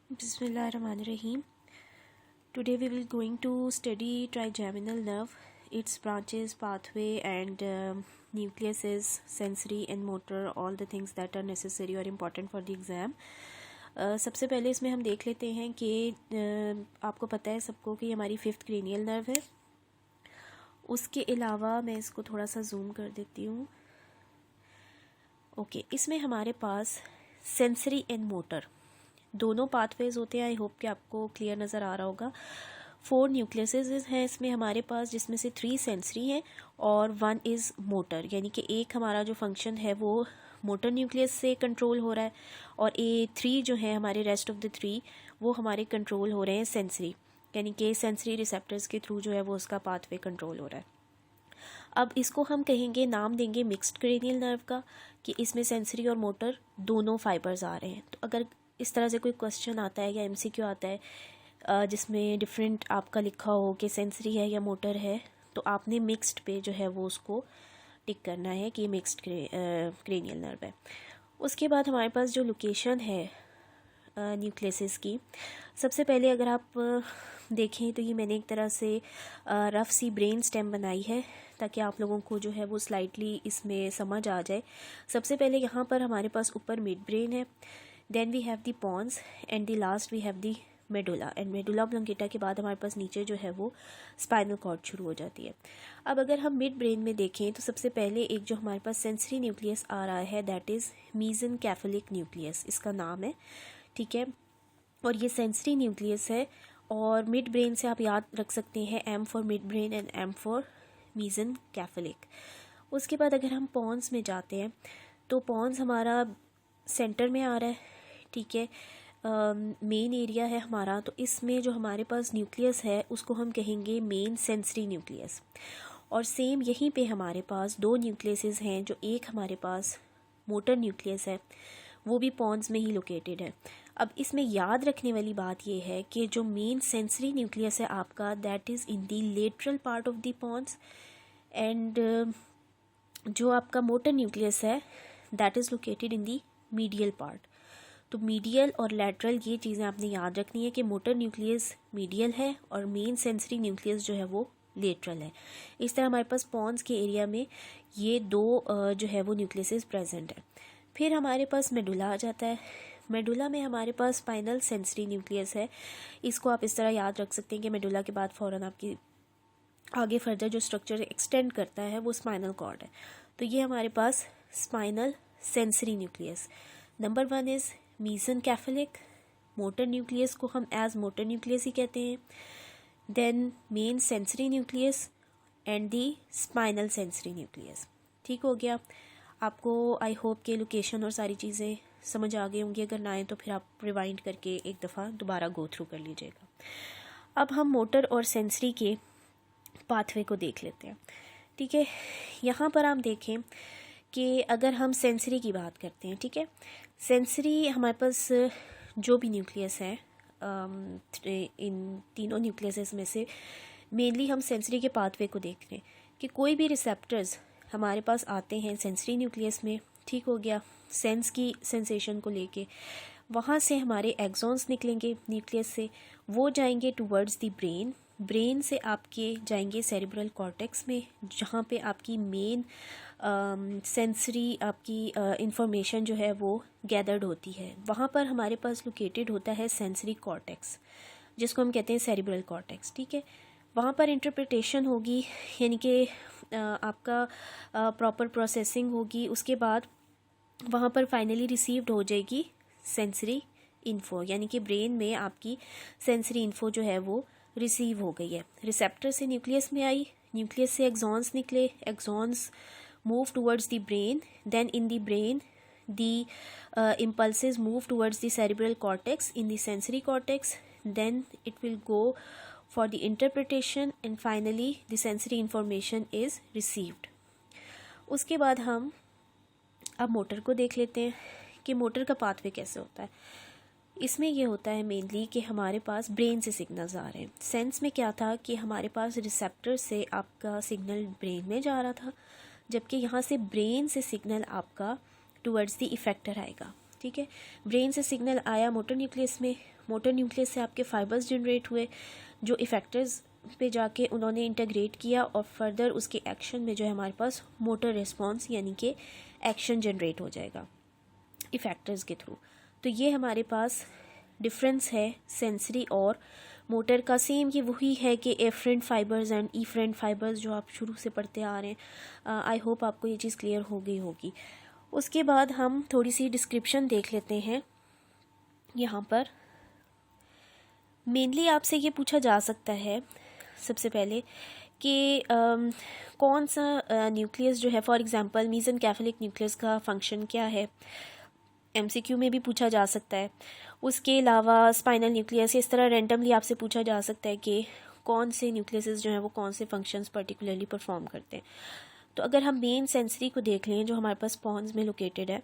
Bismillahirrahmanirrahim. Today we will going to study trigeminal nerve, its branches, pathway and nucleus, sensory and motor, all the things that are necessary or important for the exam. सबसे पहले इसमें हम देख लेते हैं कि आपको पता है सबको कि हमारी 5th क्रेनियल नर्व है. उसके अलावा मैं इसको थोड़ा सा जूम कर देती हूँ. ओके, इसमें हमारे पास सेंसरी एंड मोटर दोनों पाथवेज होते हैं. आई होप कि आपको क्लियर नज़र आ रहा होगा. 4 न्यूक्लियसेस हैं इसमें हमारे पास, जिसमें से 3 सेंसरी हैं और 1 इज़ मोटर. यानी कि एक हमारा जो फंक्शन है वो मोटर न्यूक्लियस से कंट्रोल हो रहा है और 3 जो है हमारे रेस्ट ऑफ द 3 वो हमारे कंट्रोल हो रहे हैं सेंसरी, यानी कि सेंसरी रिसेप्टर्स के थ्रू जो है वो उसका पाथवे कंट्रोल हो रहा है. अब इसको हम कहेंगे, नाम देंगे मिक्स्ड क्रेनियल नर्व का, कि इसमें सेंसरी और मोटर दोनों फाइबर्स आ रहे हैं. तो अगर इस तरह से कोई क्वेश्चन आता है या एमसीक्यू आता है जिसमें डिफरेंट आपका लिखा हो कि सेंसरी है या मोटर है, तो आपने मिक्स्ड पे जो है वो उसको टिक करना है कि मिक्स्ड क्रेनियल नर्व है. उसके बाद हमारे पास जो लोकेशन है न्यूक्लियसेस की, सबसे पहले अगर आप देखें तो ये मैंने एक तरह से रफ सी ब्रेन स्टेम बनाई है ताकि आप लोगों को जो है वो स्लाइटली इसमें समझ आ जाए. सबसे पहले यहाँ पर हमारे पास ऊपर मिड ब्रेन है, then we have the pons and the last we have the medulla. And medulla oblongata के बाद हमारे पास नीचे जो है वो स्पाइनल कॉर्ड शुरू हो जाती है. अब अगर हम मिड ब्रेन में देखें तो सबसे पहले एक जो हमारे पास सेंसरी न्यूक्लियस आ रहा है दैट इज़ मीज़ेनकेफेलिक न्यूक्लियस, इसका नाम है. ठीक है, और ये सेंसरी न्यूक्लियस है. और मिड ब्रेन से आप याद रख सकते हैं M for midbrain and M for mesencephalic. उसके बाद अगर हम पॉन्स में जाते हैं तो पॉन्स हमारा सेंटर में आ रहा है. ठीक है, मेन एरिया है हमारा. तो इसमें जो हमारे पास न्यूक्लियस है उसको हम कहेंगे मेन सेंसरी न्यूक्लियस. और सेम यहीं पे हमारे पास 2 न्यूक्लियसेस हैं, जो एक हमारे पास मोटर न्यूक्लियस है वो भी पॉन्स में ही लोकेटेड है. अब इसमें याद रखने वाली बात ये है कि जो मेन सेंसरी न्यूक्लियस है आपका that is in the lateral part of the pons, and जो आपका मोटर न्यूक्लियस है that is located in the medial part. तो मीडियल और लैटरल ये चीज़ें आपने याद रखनी है कि मोटर न्यूक्लियस मीडियल है और मेन सेंसरी न्यूक्लियस जो है वो लेटरल है. इस तरह हमारे पास पॉन्स के एरिया में ये 2 जो है वो न्यूक्लियसेस प्रेजेंट है. फिर हमारे पास मेडुला आ जाता है. मेडुला में हमारे पास स्पाइनल सेंसरी न्यूक्लियस है. इसको आप इस तरह याद रख सकते हैं कि मेडुला के बाद फ़ौरन आपकी आगे फर्दर जो स्ट्रक्चर एक्सटेंड करता है वो स्पाइनल कॉर्ड है. तो ये हमारे पास spinal sensory nucleus. Number 1 is mesencephalic. Motor nucleus को हम एज मोटर न्यूक्लियस ही कहते हैं. Then main sensory nucleus and the spinal sensory nucleus. ठीक हो गया. आपको आई होप के लोकेशन और सारी चीज़ें समझ आ गई होंगी. अगर ना आए तो फिर आप रिवाइंड करके एक दफ़ा दोबारा गो थ्रू कर लीजिएगा. अब हम मोटर और सेंसरी के पाथवे को देख लेते हैं. ठीक है, यहाँ पर आप देखें कि अगर हम सेंसरी की बात करते हैं, ठीक है, सेंसरी हमारे पास जो भी न्यूक्लियस है इन तीनों न्यूक्लियस में से मेनली हम सेंसरी के पाथवे को देख रहे हैं कि कोई भी रिसेप्टर्स हमारे पास आते हैं सेंसरी न्यूक्लियस में. ठीक हो गया, सेंस की सेंसेशन को लेके वहाँ से हमारे एक्सॉन्स निकलेंगे न्यूक्लियस से, वो जाएंगे टुवर्ड्स द ब्रेन. ब्रेन से आपके जाएंगे सेरिब्रल कॉर्टेक्स में, जहाँ पे आपकी मेन सेंसरी आपकी इंफॉर्मेशन जो है वो गैदर्ड होती है. वहाँ पर हमारे पास लोकेटेड होता है सेंसरी कॉर्टेक्स, जिसको हम कहते हैं सेरिब्रल कॉर्टेक्स. ठीक है, वहाँ पर इंटरप्रिटेशन होगी, यानी कि आपका प्रॉपर प्रोसेसिंग होगी. उसके बाद वहाँ पर फाइनली रिसीव्ड हो जाएगी सेंसरी इन्फो, यानी कि ब्रेन में आपकी सेंसरी इन्फो जो है वो रिसीव हो गई है. रिसेप्टर से न्यूक्लियस में आई, न्यूक्लियस से एक्सॉन्स निकले, axons move towards the brain, then in the brain the impulses move towards the cerebral cortex in the sensory cortex, then it will go for the interpretation and finally the sensory information is received. उसके बाद हम अब motor को देख लेते हैं कि motor का पाथवे कैसे होता है. इसमें ये होता है मेनली कि हमारे पास ब्रेन से सिग्नल्स आ रहे हैं. सेंस में क्या था कि हमारे पास रिसेप्टर से आपका सिग्नल ब्रेन में जा रहा था, जबकि यहाँ से ब्रेन से सिग्नल आपका टुवर्ड्स द इफेक्टर आएगा. ठीक है। ब्रेन से सिग्नल आया मोटर न्यूक्लियस में, मोटर न्यूक्लियस से आपके फाइबर्स जनरेट हुए जो इफेक्टर्स पे जाके उन्होंने इंटीग्रेट किया और फर्दर उसके एक्शन में जो है हमारे पास मोटर रिस्पॉन्स यानी कि एक्शन जनरेट हो जाएगा इफेक्टर्स के थ्रू। तो ये हमारे पास डिफरेंस है सेंसरी और मोटर का। सेम कि वही है कि afferent fibres and efferent fibres जो आप शुरू से पढ़ते आ रहे हैं। आई होप आपको ये चीज़ क्लियर हो गई होगी। उसके बाद हम थोड़ी सी डिस्क्रिप्शन देख लेते हैं। यहाँ पर मेनली आपसे ये पूछा जा सकता है सबसे पहले कि कौन सा न्यूक्लियस जो है, फॉर एग्जांपल मीज़ेनकेफेलिक न्यूक्लियस का फंक्शन क्या है, एमसीक्यू में भी पूछा जा सकता है। उसके अलावा स्पाइनल न्यूक्लियस, इस तरह रैंडमली आपसे पूछा जा सकता है कि कौन से न्यूक्लियसेस जो हैं वो कौन से फंक्शंस पर्टिकुलरली परफॉर्म करते हैं। तो अगर हम मेन सेंसरी को देख लें जो हमारे पास पॉन्स में लोकेटेड है,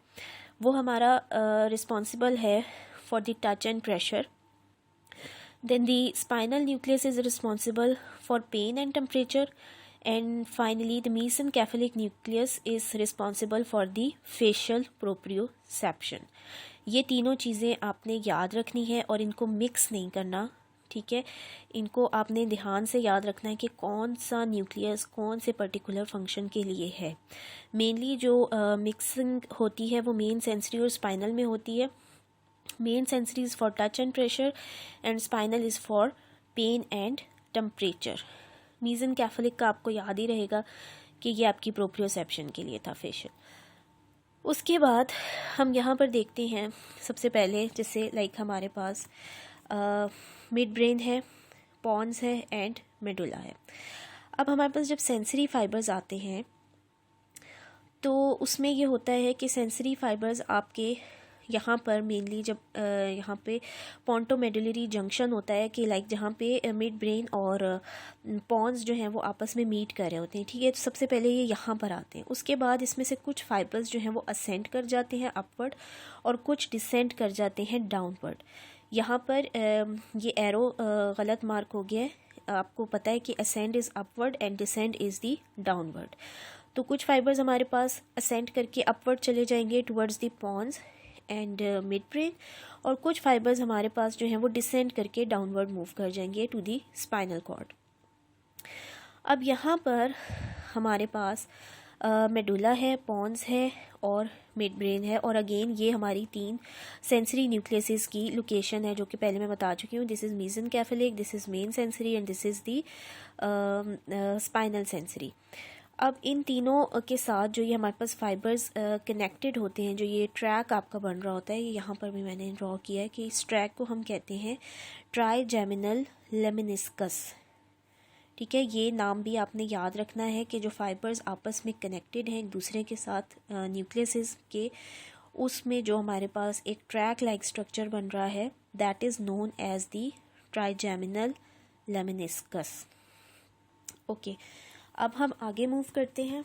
वो हमारा रिस्पॉन्सिबल है for the touch and pressure. Then the spinal nucleus is responsible for pain and temperature, and finally the mesencephalic nucleus is responsible for the facial proprioception। ये तीनों चीज़ें आपने याद रखनी है और इनको मिक्स नहीं करना, ठीक है। इनको आपने ध्यान से याद रखना है कि कौन सा न्यूक्लियस कौन से पर्टिकुलर फंक्शन के लिए है। मेनली जो मिक्सिंग होती है वो मेन सेंसरी और स्पाइनल में होती है। Main sensory is for touch and pressure and spinal is for pain and temperature. Mesencephalic का आपको याद ही रहेगा कि ये आपकी प्रोप्रियोसेप्शन के लिए था, फेशियल। उसके बाद हम यहाँ पर देखते हैं सबसे पहले जैसे लाइक हमारे पास मिड ब्रेन है, पॉन्स है एंड मेडुला है। अब हमारे पास जब सेंसरी फाइबर्स आते हैं तो उसमें ये होता है कि सेंसरी फाइबर्स आपके यहाँ पर मेनली जब यहाँ पे पोंटोमेडुलरी जंक्शन होता है कि लाइक जहाँ पे मिड ब्रेन और पॉन्स जो हैं वो आपस में मीट कर रहे होते हैं, ठीक है। तो सबसे पहले ये यहाँ पर आते हैं। उसके बाद इसमें से कुछ फाइबर्स जो हैं वो असेंड कर जाते हैं अपवर्ड और कुछ डिसेंड कर जाते हैं डाउनवर्ड। यहाँ पर ये एरो गलत मार्क हो गया है। आपको पता है कि ascend is upward and descend is the downward. तो कुछ फाइबर्स हमारे पास असेंड करके अपवर्ड चले जाएंगे towards the pons and mid brain, और कुछ फाइबर्स हमारे पास जो हैं वो डिसेंड करके डाउनवर्ड मूव कर जाएंगे टू दी स्पाइनल कॉर्ड। अब यहाँ पर हमारे पास मेडुला है, पॉन्स है और मिड ब्रेन है, और अगेन ये हमारी 3 सेंसरी न्यूक्लियसेस की लोकेशन है जो कि पहले मैं बता चुकी हूँ। This is mesencephalic, this is main sensory and this is the spinal sensory. अब इन तीनों के साथ जो ये हमारे पास फाइबर्स कनेक्टेड होते हैं, जो ये ट्रैक आपका बन रहा होता है, ये यहाँ पर भी मैंने ड्रॉ किया है कि इस ट्रैक को हम कहते हैं ट्राइजेमिनल लेमिनिस्कस, ठीक है। ये नाम भी आपने याद रखना है कि जो फाइबर्स आपस में कनेक्टेड हैं एक दूसरे के साथ न्यूक्लियसेस के, उसमें जो हमारे पास एक ट्रैक लाइक स्ट्रक्चर बन रहा है that is known as the trigeminal lemniscus. Okay, अब हम आगे मूव करते हैं।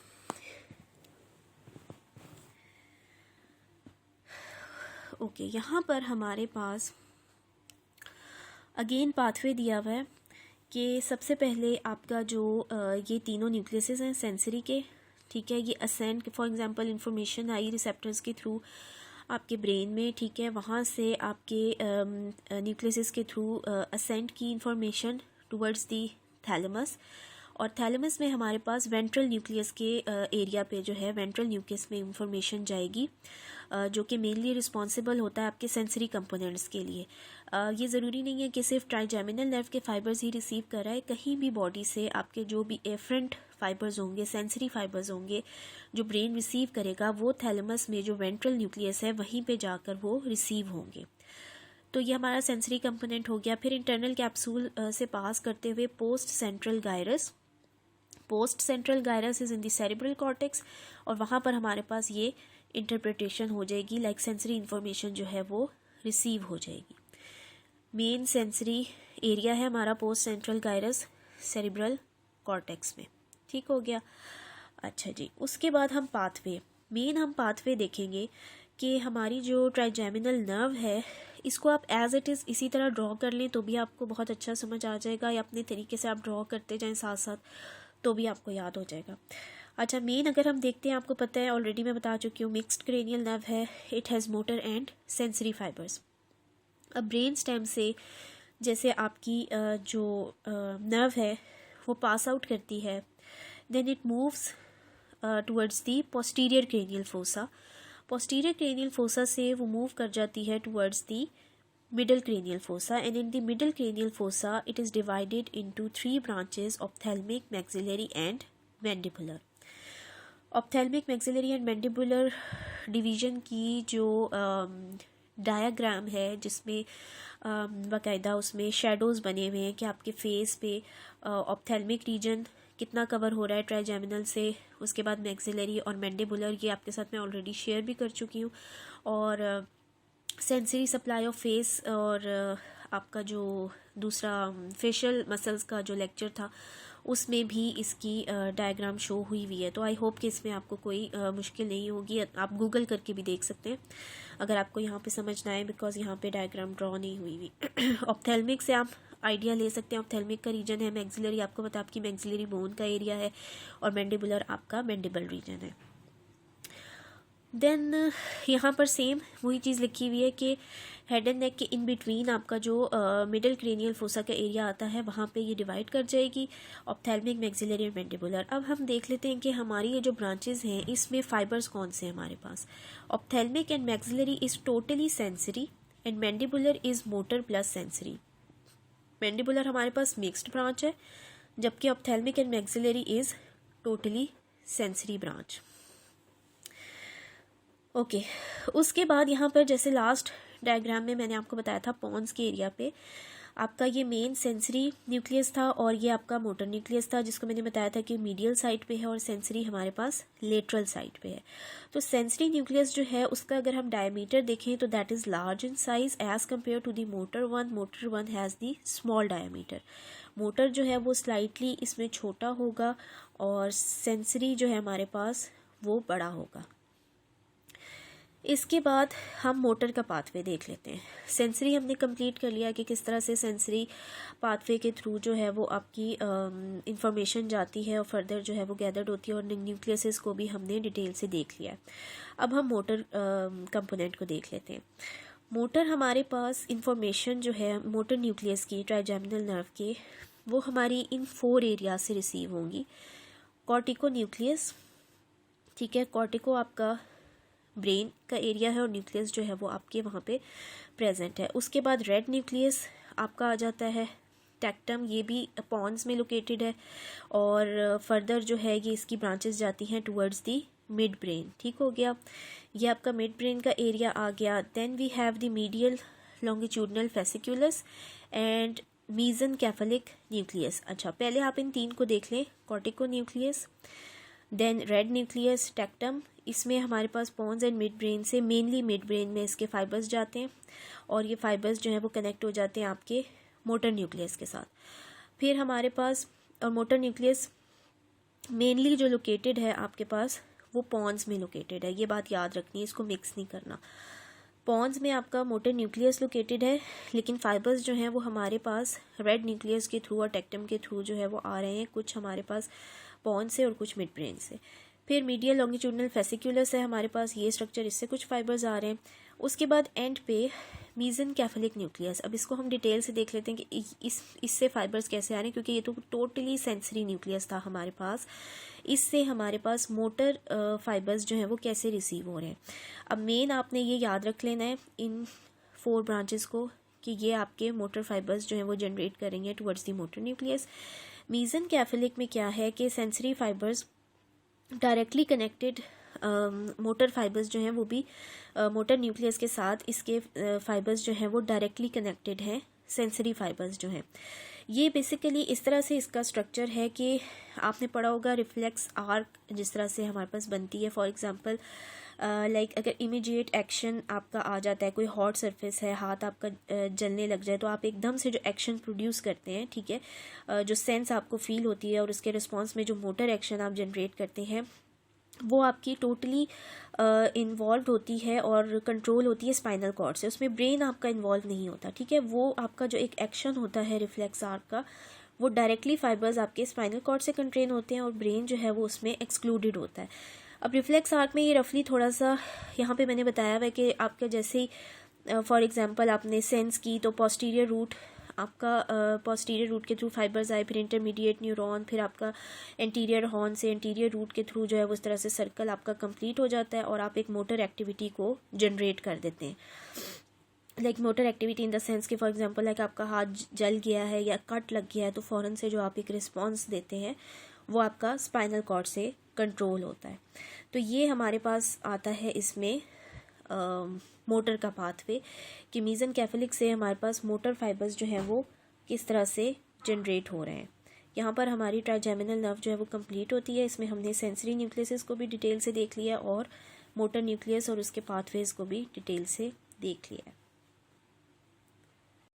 ओके, यहाँ पर हमारे पास अगेन पाथवे दिया हुआ है कि सबसे पहले आपका जो ये तीनों न्यूक्लियसेस हैं सेंसरी के, ठीक है, ये ascend for example information I receptors के थ्रू आपके ब्रेन में, ठीक है, वहाँ से आपके न्यूक्लियसेस के थ्रू असेंड की इंफॉर्मेशन टुवर्ड्स दी थैलेमस, और थैलेमस में हमारे पास वेंट्रल न्यूक्लियस के एरिया पे जो है वेंट्रल न्यूक्लियस में इंफॉर्मेशन जाएगी जो कि मेनली रिस्पॉन्सिबल होता है आपके सेंसरी कंपोनेंट्स के लिए। ये ज़रूरी नहीं है कि सिर्फ ट्राइजेमिनल नर्व के फाइबर्स ही रिसीव कर रहा है, कहीं भी बॉडी से आपके जो भी एफरेंट फाइबर्स होंगे, सेंसरी फाइबर्स होंगे जो ब्रेन रिसीव करेगा, वो थैलेमस में जो वेंट्रल न्यूक्लियस है वहीं पे जाकर वो रिसीव होंगे। तो ये हमारा सेंसरी कंपोनेंट हो गया। फिर इंटरनल कैप्सूल से पास करते हुए post central gyrus, post central gyrus is in the cerebral cortex, और वहाँ पर हमारे पास ये इंटरप्रिटेशन हो जाएगी, लाइक सेंसरी इंफॉर्मेशन जो है वो रिसीव हो जाएगी। मेन सेंसरी एरिया है हमारा post central gyrus cerebral cortex में, ठीक हो गया। अच्छा जी, उसके बाद हम पाथवे, मेन हम पाथवे देखेंगे कि हमारी जो ट्राइजेमिनल नर्व है इसको आप एज इट इज़ इसी तरह ड्रॉ कर लें तो भी आपको बहुत अच्छा समझ आ जाएगा, या अपने तरीके से आप ड्रॉ करते जाएं साथ साथ तो भी आपको याद हो जाएगा। अच्छा, मेन अगर हम देखते हैं, आपको पता है ऑलरेडी मैं बता चुकी हूँ, मिक्स्ड क्रेनियल नर्व है, it has motor and sensory fibres. अब ब्रेन स्टेम से जैसे आपकी जो नर्व है वो पास आउट करती है, then it moves towards the posterior cranial fossa. Posterior cranial fossa से वो मूव कर जाती है towards the middle cranial fossa, and in the middle cranial fossa it is divided into 3 branches: ophthalmic, maxillary and mandibular. ophthalmic, maxillary and mandibular division की जो diagram है, जिसमें बाकायदा उसमें शेडोज़ बने हुए हैं कि आपके फेस पे ऑप्थेल्मिक रीजन कितना कवर हो रहा है ट्राइजेमिनल से, उसके बाद मैक्सिलरी और मैंडिबुलर, ये आपके साथ मैं ऑलरेडी शेयर भी कर चुकी हूँ। और सेंसरी सप्लाई ऑफ फेस और आपका जो दूसरा फेशियल मसल्स का जो लेक्चर था उसमें भी इसकी डायग्राम शो हुई हुई है। तो आई होप कि इसमें आपको कोई मुश्किल नहीं होगी, आप गूगल करके भी देख सकते हैं अगर आपको यहाँ पे समझ ना आए, बिकॉज यहाँ पे डायग्राम ड्रॉ नहीं हुई हुई। ऑप्थेल्मिक से आप आइडिया ले सकते हैं, ऑप्थेल्मिक का रीजन है, मैक्सिलरी आपको पता आपकी मैक्सिलरी बोन का एरिया है, और मैंडिबुलर आपका मैंडिबल रीजन है। देन यहाँ पर सेम वही चीज़ लिखी हुई है कि हेड एंड नेक के इन बिटवीन आपका जो मिडिल क्रेनियल फोसा का एरिया आता है वहाँ पे ये डिवाइड कर जाएगी, ऑप्थेल्मिक, मैक्सिलरी और मैंडिबुलर। अब हम देख लेते हैं कि हमारी ये जो ब्रांचेस हैं इसमें फाइबर्स कौन से हैं हमारे पास। Ophthalmic and maxillary is totally sensory and mandibular is motor plus sensory. Mandibular हमारे पास मिक्स्ड ब्रांच है, जबकि ophthalmic and maxillary is totally sensory branch. Okay उसके बाद यहाँ पर जैसे लास्ट डायग्राम में मैंने आपको बताया था पॉन्स के एरिया पे आपका ये मेन सेंसरी न्यूक्लियस था और ये आपका मोटर न्यूक्लियस था, जिसको मैंने बताया था कि मीडियल साइड पे है और सेंसरी हमारे पास लेटरल साइड पे है। तो सेंसरी न्यूक्लियस जो है उसका अगर हम डायमीटर देखें तो that is large in size as compare to the motor one. Motor one has the small diameter. Motor जो है वो स्लाइटली इसमें छोटा होगा और सेंसरी जो है हमारे पास वो बड़ा होगा। इसके बाद हम मोटर का पाथवे देख लेते हैं। सेंसरी हमने कंप्लीट कर लिया कि किस तरह से सेंसरी पाथवे के थ्रू जो है वो आपकी इंफॉर्मेशन जाती है और फर्दर जो है वो गैदर्ड होती है, और न्यूक्लियसेस को भी हमने डिटेल से देख लिया है। अब हम मोटर कंपोनेंट को देख लेते हैं। मोटर हमारे पास इंफॉर्मेशन जो है मोटर न्यूक्लियस की, ट्राइजेमिनल नर्व की, वो हमारी इन 4 एरिया से रिसीव होंगी। कॉर्टिको न्यूक्लियस, ठीक है, कॉर्टिको आपका ब्रेन का एरिया है और न्यूक्लियस जो है वो आपके वहाँ पे प्रेजेंट है। उसके बाद रेड न्यूक्लियस आपका आ जाता है, टेक्टम, ये भी पॉन्स में लोकेटेड है, और फर्दर जो है ये इसकी ब्रांचेस जाती हैं टुवर्ड्स दी मिड ब्रेन। ठीक हो गया, ये आपका मिड ब्रेन का एरिया आ गया। Then we have the medial longitudinal fasciculus and mesencephalic nucleus. अच्छा, पहले आप इन 3 को देख लें, cortico nucleus, then red nucleus, tectum. इसमें हमारे पास पॉन्स एंड मिड ब्रेन से, मेनली मिड ब्रेन में इसके फाइबर्स जाते हैं और ये फाइबर्स जो है वो कनेक्ट हो जाते हैं आपके मोटर न्यूक्लियस के साथ। फिर हमारे पास और मोटर न्यूक्लियस मेनली जो लोकेटेड है आपके पास वो पॉन्स में लोकेटेड है, ये बात याद रखनी है, इसको मिक्स नहीं करना। पॉन्स में आपका मोटर न्यूक्लियस लोकेटेड है, लेकिन फाइबर्स जो हैं वो हमारे पास रेड न्यूक्लियस के थ्रू और टेक्टम के थ्रू जो है वो आ रहे हैं, कुछ हमारे पास पॉन्स से और कुछ मिड ब्रेन से। फिर मीडियल लॉन्गिट्यूडनल फेसिकुलस है हमारे पास, ये स्ट्रक्चर, इससे कुछ फाइबर्स आ रहे हैं। उसके बाद एंड पे मीजनकेफेलिक न्यूक्लियस। अब इसको हम डिटेल से देख लेते हैं कि इससे फाइबर्स कैसे आ रहे हैं, क्योंकि ये तो टोटली सेंसरी न्यूक्लियस था हमारे पास, इससे हमारे पास मोटर फाइबर्स जो हैं वो कैसे रिसीव हो रहे हैं। अब मेन आपने ये याद रख लेना है इन 4 ब्रांचेस को कि ये आपके मोटर फाइबर्स जो हैं वो जनरेट करेंगे टुवर्ड्स दी मोटर न्यूक्लियस। मीजनकेफेलिक में क्या है कि sensory fibres directly connected, motor fibres जो हैं वो भी मोटर न्यूक्लियस के साथ इसके फाइबर्स जो हैं वो डायरेक्टली कनेक्टेड हैं। सेंसरी फाइबर्स जो हैं ये बेसिकली इस तरह से इसका स्ट्रक्चर है कि आपने पढ़ा होगा रिफ्लेक्स आर्क जिस तरह से हमारे पास बनती है। फॉर एग्जांपल लाइक अगर इमीडिएट एक्शन आपका आ जाता है, कोई हॉट सरफेस है, हाथ आपका जलने लग जाए, तो आप एकदम से जो एक्शन प्रोड्यूस करते हैं, ठीक है, जो सेंस आपको फील होती है और उसके रिस्पॉन्स में जो मोटर एक्शन आप जनरेट करते हैं वो आपकी टोटली इन्वॉल्व होती है और कंट्रोल होती है स्पाइनल कॉर्ड से, उसमें ब्रेन आपका इन्वॉल्व नहीं होता। ठीक है, वो आपका जो एक एक्शन होता है रिफ्लेक्स आर्क का, वो डायरेक्टली फाइबर्स आपके स्पाइनल कॉर्ड से कंटेन होते हैं और ब्रेन जो है वो उसमें एक्सक्लूडेड होता है। अब रिफ्लेक्स आर्क में ये रफली थोड़ा सा यहाँ पे मैंने बताया हुआ है कि आपका जैसे ही फॉर एग्जांपल आपने सेंस की तो पोस्टीरियर रूट आपका पोस्टीरियर रूट के थ्रू फाइबर्स आए, फिर इंटरमीडिएट न्यूरॉन, फिर आपका एंटीरियर हॉर्न से एंटीरियर रूट के थ्रू जो है वो इस तरह से सर्कल आपका कंप्लीट हो जाता है और आप एक मोटर एक्टिविटी को जनरेट कर देते हैं। Like motor activity in the sense कि फॉर एग्जांपल लाइक आपका हाथ जल गया है या कट लग गया है तो फ़ौरन से जो आप एक रिस्पॉन्स देते हैं वो आपका स्पाइनल कॉर्ड से कंट्रोल होता है। तो ये हमारे पास आता है इसमें मोटर का पाथवे कि मीज़ेनकेफेलिक से हमारे पास मोटर फाइबर्स जो हैं वो किस तरह से जनरेट हो रहे हैं। यहाँ पर हमारी ट्राइजेमिनल नर्व जो है वो कंप्लीट होती है। इसमें हमने सेंसरी न्यूक्लियस को भी डिटेल से देख लिया और मोटर न्यूक्लियस और उसके पाथवेज को भी डिटेल से देख लिया है।